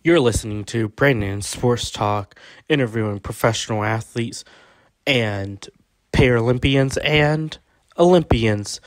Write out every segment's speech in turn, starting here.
You're listening to Brandon Sports Talk, interviewing professional athletes and Paralympians and Olympians.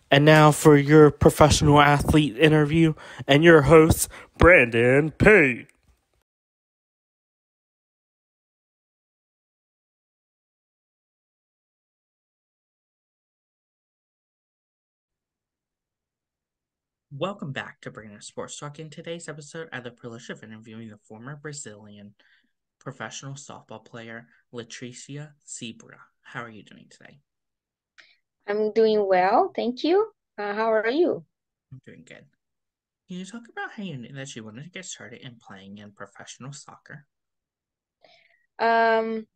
And now for your professional athlete interview and your host, Brandon Pate. Welcome back to Brandon Sports Talk. In today's episode, I had the privilege of interviewing the former Brazilian professional softball player, Latricia Zebra. How are you doing today? I'm doing well, thank you. How are you? I'm doing good. Can you talk about how you knew that you wanted to get started in playing in professional soccer? Um,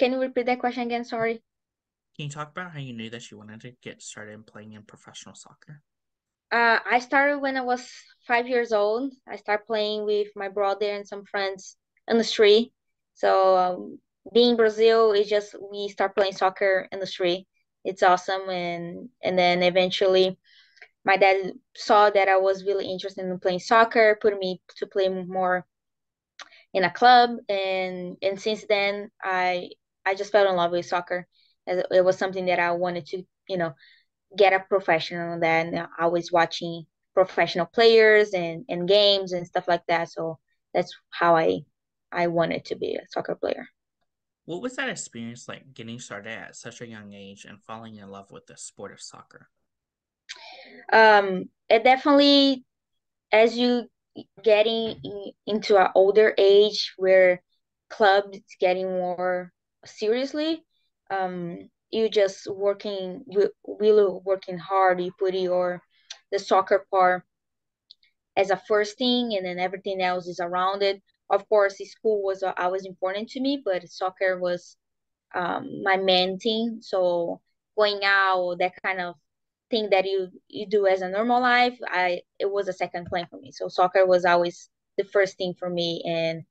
can you repeat that question again? Sorry. Can you talk about how you knew that you wanted to get started in playing in professional soccer? I started when I was 5 years old. I started playing with my brother and some friends in the street. So being in Brazil is just we start playing soccer in the street. It's awesome, and then eventually my dad saw that I was really interested in playing soccer, put me to play more in a club, and since then I just fell in love with soccer. As it was something that I wanted to, get a professional in that. And I was watching professional players and games and stuff like that. So that's how I wanted to be a soccer player. What was that experience like getting started at such a young age and falling in love with the sport of soccer? It definitely, as you getting into an older age where clubs getting more seriously, you just really working hard. You put the soccer part as a first thing, and then everything else is around it. Of course, the school was always important to me, but soccer was my main thing. So going out, that kind of thing that you do as a normal life, I it was a second plan for me. So soccer was always the first thing for me, and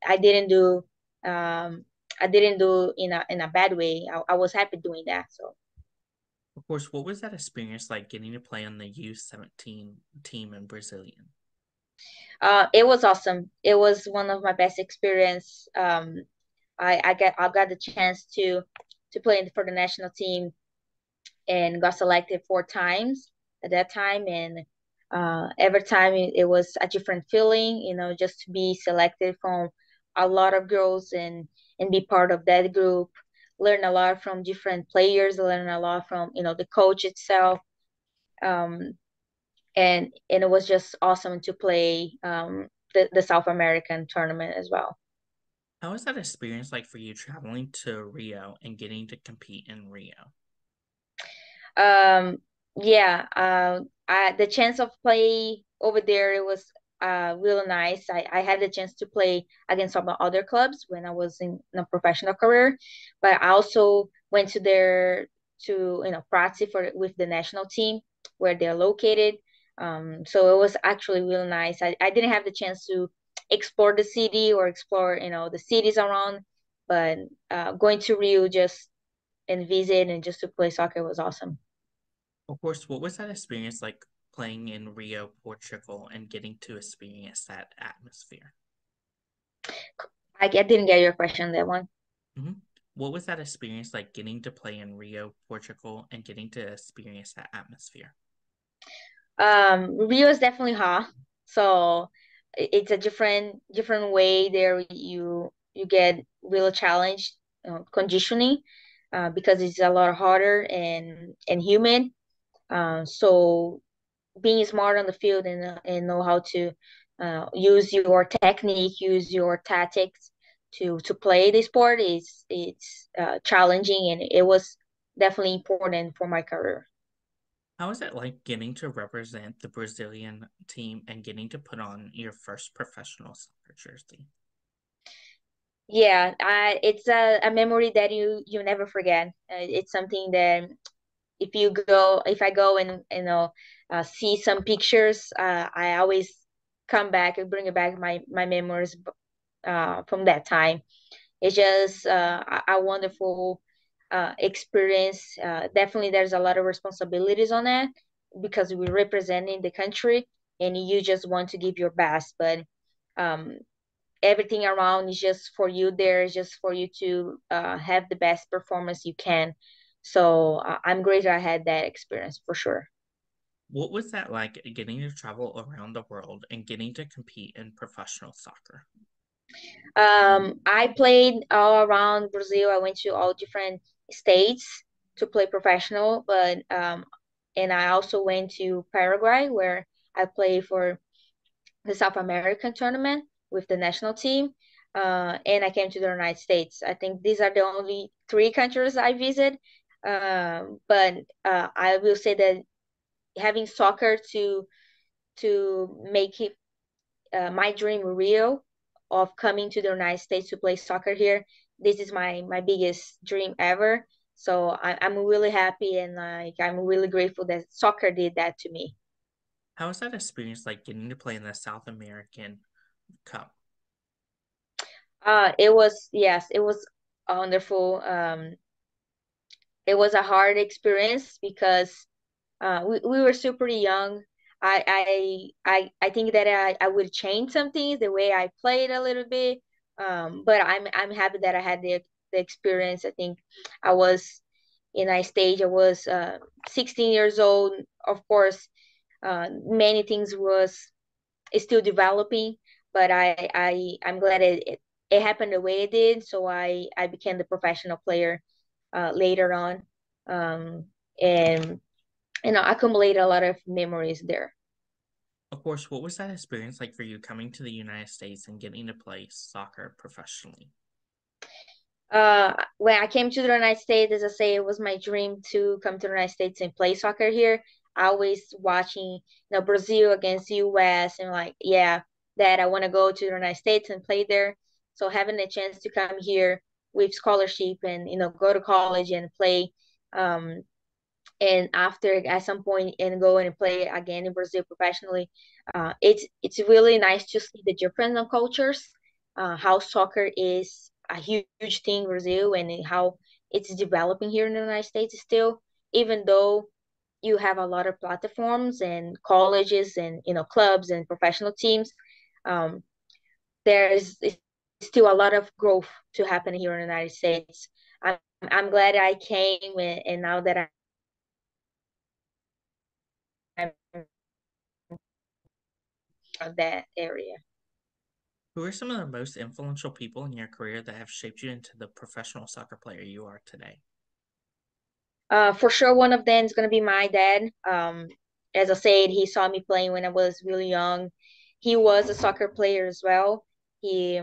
I didn't do in a bad way. I was happy doing that. So Of course, what was that experience like getting to play on the U17 team in Brazilian? it was awesome. It was one of my best experience. I got the chance to play for the national team and got selected 4 times at that time. And every time it was a different feeling, just to be selected from a lot of girls and be part of that group, learn a lot from different players, learn a lot from, the coach itself. Um, and it was just awesome to play the South American tournament as well. How was that experience like for you traveling to Rio and getting to compete in Rio? Um, yeah, the chance of play over there, it was really nice. I had the chance to play against some other clubs when I was in a professional career, but I also went to there to practice with the national team where they're located. So it was actually really nice. I didn't have the chance to explore the city or explore the cities around, but going to Rio just and visit and just to play soccer was awesome. Of course, what was that experience like playing in Rio, Portugal, and getting to experience that atmosphere? I didn't get your question on that one. hmm What was that experience like getting to play in Rio, Portugal, and getting to experience that atmosphere? Rio is definitely hot, so it's a different way there. You get real challenged conditioning because it's a lot hotter and humid. So being smart on the field and know how to use your technique, use your tactics to play the sport is it's challenging, and it was definitely important for my career. How was it like getting to represent the Brazilian team and getting to put on your first professional soccer jersey? Yeah, it's a memory that you never forget. It's something that if I go and see some pictures, I always come back and bring it back my memories from that time. It's just a wonderful experience. Definitely, there's a lot of responsibilities on that because we're representing the country, and you just want to give your best. But um, everything around is just for you there, just for you to have the best performance you can. So I'm grateful I had that experience for sure. What was that like getting to travel around the world and getting to compete in professional soccer? I played all around Brazil. I went to all different states to play professional, but and I also went to Paraguay where I played for the South American tournament with the national team. And I came to the United States. I think these are the only three countries I visit. But I will say that having soccer to make it my dream real of coming to the United States to play soccer here. This is my biggest dream ever. So I'm really happy and like I'm really grateful that soccer did that to me. How was that experience like getting to play in the South American Cup? It was yes, it was wonderful. It was a hard experience because we were super young. I think that I would change something the way I played a little bit. But I'm happy that I had the experience. I think I was in a stage. I was 16 years old. Of course, many things was still developing, but I'm glad it happened the way it did. So I became the professional player later on, and accumulate a lot of memories there. Of course, what was that experience like for you coming to the United States and getting to play soccer professionally? When I came to the United States, as I say, it was my dream to come to the United States and play soccer here. I always watching, Brazil against US and like, yeah, that I want to go to the United States and play there. So having a chance to come here with scholarship and go to college and play, um, and after at some point and go and play again in Brazil professionally, it's really nice to see the difference in cultures, how soccer is a huge thing in Brazil and how it's developing here in the United States still, even though you have a lot of platforms and colleges and clubs and professional teams. Um, there's still a lot of growth to happen here in the United States. I'm glad I came and now that I'm of that area. Who are some of the most influential people in your career that have shaped you into the professional soccer player you are today? For sure, one of them is gonna be my dad. As I said, he saw me playing when I was really young. He was a soccer player as well. He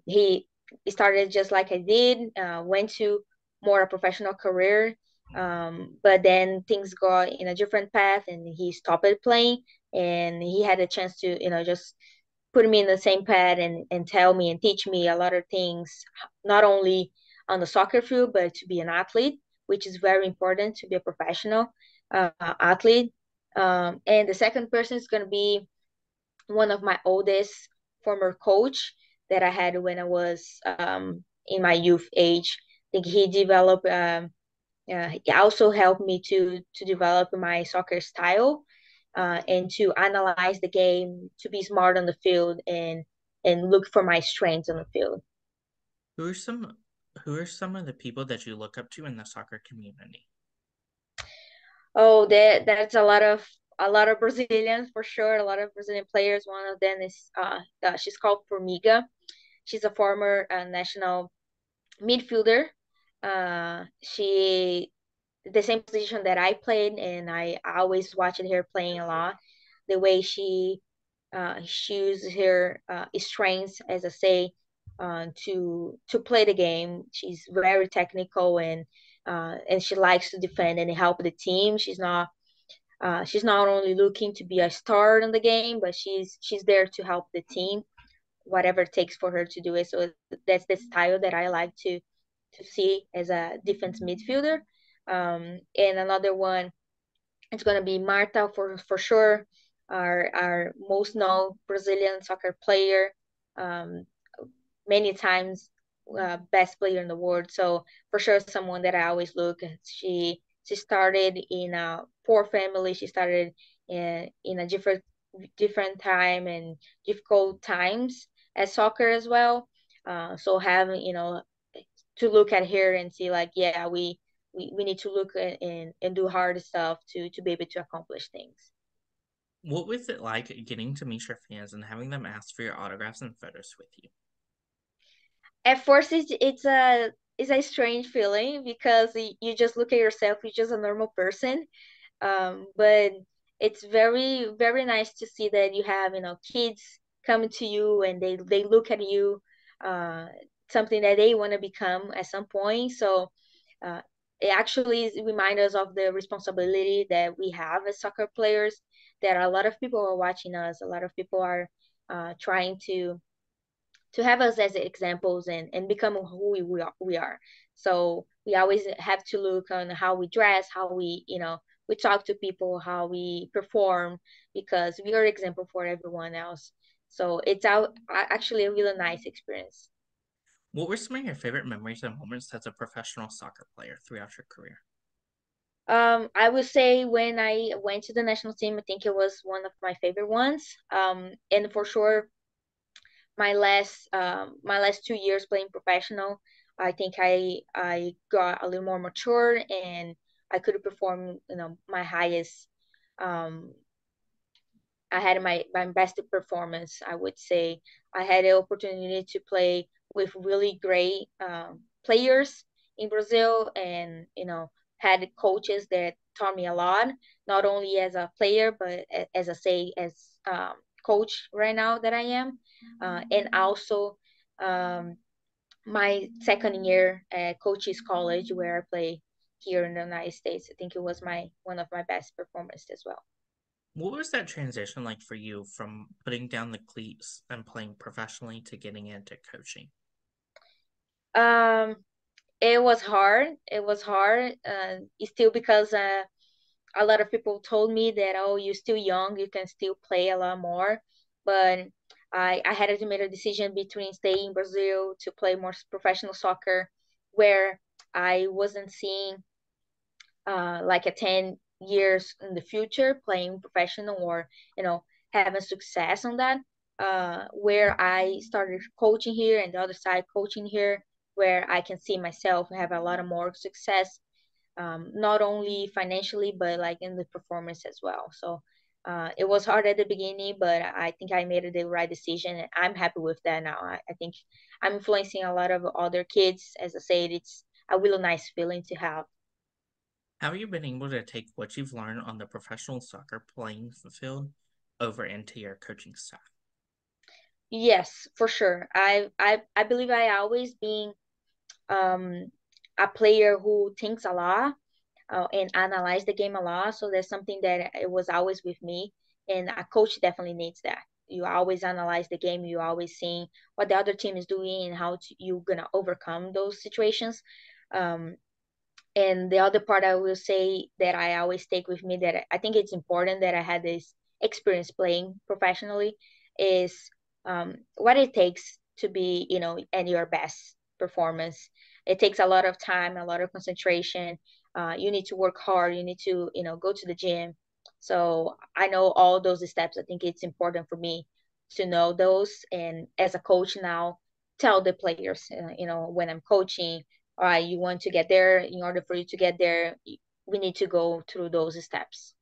he started just like I did. Went to more a professional career, but then things got in a different path, and he stopped playing. And he had a chance to just put me in the same path and tell me and teach me a lot of things, not only on the soccer field, but to be an athlete, which is very important to be a professional athlete. And the second person is going to be one of my oldest former coach that I had when I was in my youth age. I think he developed, he also helped me to develop my soccer style and to analyze the game, to be smart on the field, and look for my strengths on the field. Who are some who are some of the people that you look up to in the soccer community? Oh, that's a lot of Brazilians for sure. A lot of Brazilian players. One of them is she's called Formiga. She's a former national midfielder. She the same position that I played, and I always watched her playing a lot. The way she uses her strengths, as I say, to play the game. She's very technical and she likes to defend and help the team. She's not only looking to be a star in the game, but she's there to help the team, whatever it takes for her to do it. So that's the style that I like to see as a defense midfielder. And another one, it's gonna be Marta for sure, our most known Brazilian soccer player, um, many times best player in the world. So for sure, someone that I always look at. She started in a poor family. She started in a different different time and difficult times at soccer as well. So having, to look at here and see like, yeah, we need to look at, and do hard stuff to be able to accomplish things. What was it like getting to meet your fans and having them ask for your autographs and photos with you? At first, it's a strange feeling because you just look at yourself, you're just a normal person. But it's very, very nice to see that you have, kids coming to you and they look at you, uh, something that they want to become at some point. So uh, it actually reminds us of the responsibility that we have as soccer players, that a lot of people are watching us, a lot of people are trying to have us as examples and become who we are. So we always have to look on how we dress, how we talk to people, how we perform, because we are example for everyone else. So it's actually a really nice experience. What were some of your favorite memories and moments as a professional soccer player throughout your career? I would say when I went to the national team, I think it was one of my favorite ones. And for sure, my last 2 years playing professional, I think I got a little more mature and I could perform, my highest. Um, I had my best performance, I would say. I had the opportunity to play with really great players in Brazil, and had coaches that taught me a lot, not only as a player, but as I say, as coach right now that I am, and also um, my second year at Coaches College where I play here in the United States. I think it was my one of my best performances as well. What was that transition like for you from putting down the cleats and playing professionally to getting into coaching? Um, it was hard. It was hard. It's still because a lot of people told me that, oh, you're still young, you can still play a lot more. But I had to make a decision between staying in Brazil to play more professional soccer, where I wasn't seeing like a 10 years in the future playing professional, or having success on that, where I started coaching here and the other side coaching here, where I can see myself have a lot of more success, not only financially but like in the performance as well. So it was hard at the beginning, but I think I made the right decision and I'm happy with that now. I think I'm influencing a lot of other kids. As I said, it's a really nice feeling to have. How have you been able to take what you've learned on the professional soccer playing field over into your coaching staff? Yes, for sure. I believe I always been um, a player who thinks a lot, and analyze the game a lot. So that's something that it was always with me, and a coach definitely needs that. You always analyze the game. You always seeing what the other team is doing and how you're gonna overcome those situations. Um, and the other part I will say that I always take with me, that I think it's important that I had this experience playing professionally, is what it takes to be, at your best performance. It takes a lot of time, a lot of concentration. You need to work hard. You need to, go to the gym. So I know all those steps. I think it's important for me to know those. And as a coach now, tell the players, when I'm coaching, all right, you want to get there. In order for you to get there, we need to go through those steps.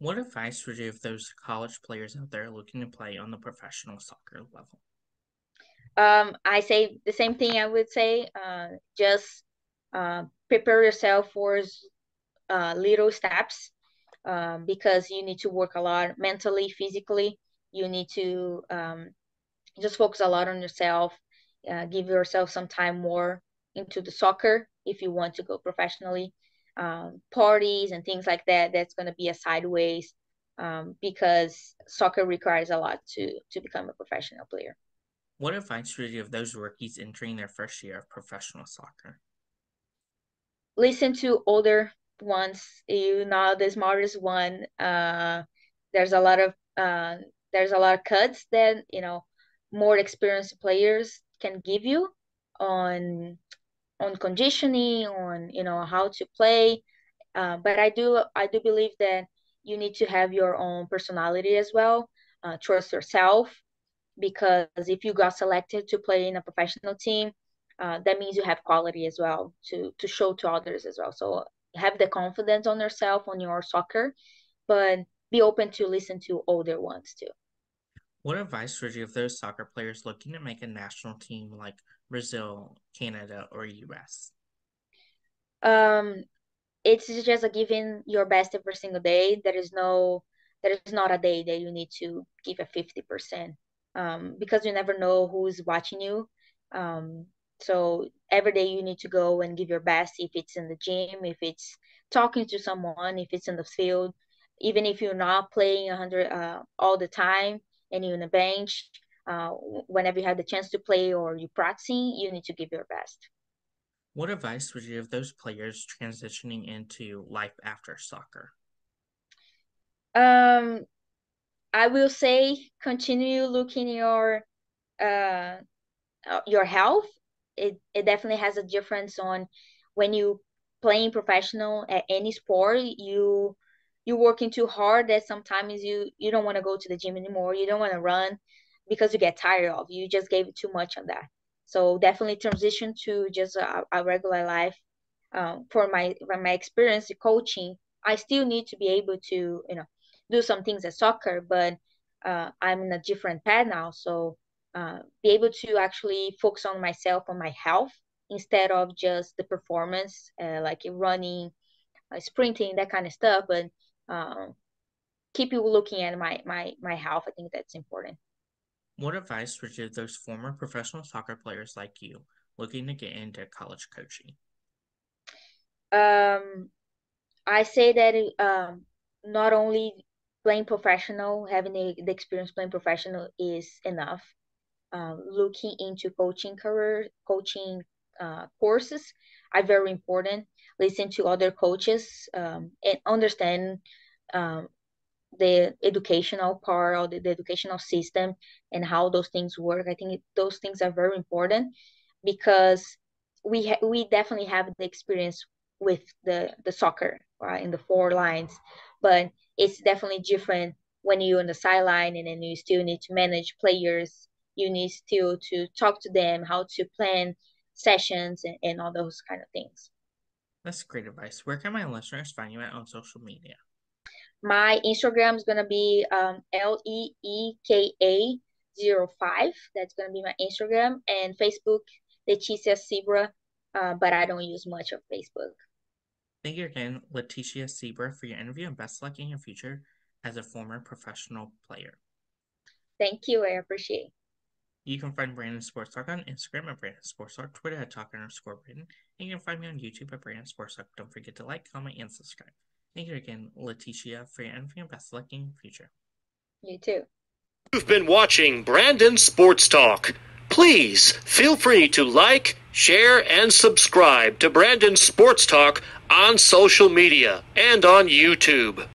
What advice would you give those college players out there looking to play on the professional soccer level? I say the same thing. I would say, just prepare yourself for little steps, because you need to work a lot mentally, physically. You need to just focus a lot on yourself. Give yourself some time more into the soccer if you want to go professionally. Parties and things like that, that's going to be a sideways, because soccer requires a lot to become a professional player. What advice would you give those rookies entering their first year of professional soccer? Listen to older ones. You're not the smartest one. There's a lot of cuts that more experienced players can give you on conditioning, on how to play. But I do believe that you need to have your own personality as well. Trust yourself, because if you got selected to play in a professional team, that means you have quality as well to show to others as well. So have the confidence on yourself on your soccer, but be open to listen to older ones too. What advice would you give those soccer players looking to make a national team like Brazil, Canada, or US? It's just a giving your best every single day. There is not a day that you need to give a 50%, because you never know who's watching you. Um, so every day you need to go and give your best, if it's in the gym, if it's talking to someone, if it's in the field, even if you're not playing 100 all the time and you're on the bench, whenever you have the chance to play or you're practicing, you need to give your best. What advice would you give those players transitioning into life after soccer? Um, I will say continue looking uh your health. It definitely has a difference on when you playing professional at any sport. You working too hard that sometimes you don't want to go to the gym anymore. You don't want to run because you get tired of. You just gave too much on that. So definitely transition to just a regular life. From my experience coaching, I still need to be able to do some things at soccer, but I'm in a different path now. So be able to actually focus on myself, on my health, instead of just the performance, like running, sprinting, that kind of stuff. But keep you looking at my health. I think that's important. What advice would you give those former professional soccer players like you looking to get into college coaching? Um, I say that not only playing professional, having the experience playing professional is enough. Looking into coaching courses are very important. Listen to other coaches, and understand um, the educational part or the educational system and how those things work. I think those things are very important, because we definitely have the experience with the soccer, right, in the four lines, but it's definitely different when you're on the sideline, and then you still need to manage players. You need still to talk to them, how to plan sessions, and all those kind of things. That's great advice. Where can my listeners find you at on social media? My Instagram is gonna be LEEKA05. That's gonna be my Instagram, and Facebook, Leticia Sibra. But I don't use much of Facebook. Thank you again, Leticia Sibra, for your interview, and best luck in your future as a former professional player. Thank you. I appreciate it. You can find Brandon Sports Talk on Instagram at Brandon Sports Talk, Twitter at Talk_Brandon, and you can find me on YouTube at Brandon Sports Talk. Don't forget to like, comment, and subscribe. Thank you again, Leticia, for your interview, and best luck in your future. You too. You've been watching Brandon Sports Talk. Please feel free to like, share, and subscribe to Brandon Sports Talk on social media and on YouTube.